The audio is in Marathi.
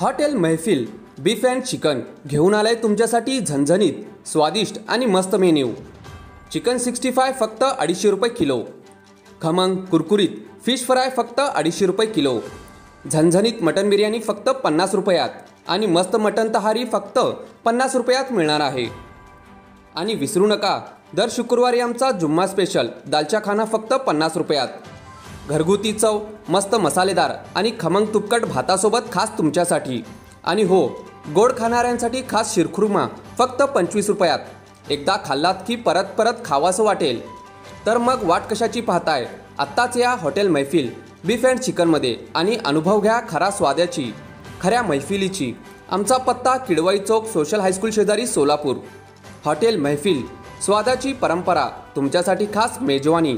हॉटेल मैफिल बीफ अँड चिकन घेऊन आलाय तुमच्यासाठी झणझणीत, स्वादिष्ट आणि मस्त मेन्यू। चिकन 65 फक्त 250 रुपये किलो, खमंग कुरकुरीत फिश फ्राय फक्त 250 रुपये किलो, झणझणीत मटन बिर्याणी फक्त 50 रुपयात आणि मस्त मटन तहारी फक्त 50 रुपयात मिळणार आहे। आणि विसरू नका, दर शुक्रवारी आमचा जुम्मा स्पेशल दालचा खाना फक्त 50 रुपयात। घरगुती चव, मस्त मसालेदार आणि खमंग तुपकट भातासोबत खास तुमच्यासाठी। आणि हो, गोड खाणाऱ्यांसाठी खास शिरखुर्मा फक्त 25 रुपयात। एकदा खाल्लात की परत परत खावासं वाटेल। तर मग वाट कशाची पाहताय? आत्ताच या हॉटेल मैफिल बीफ अँड चिकनमध्ये आणि अनुभव घ्या खरा स्वाद्याची, खऱ्या मैफिलीची। आमचा पत्ता किडवाई चौक, सोशल हायस्कूल शेजारी, सोलापूर। हॉटेल मैफिल, स्वादाची परंपरा, तुमच्यासाठी खास मेजवानी।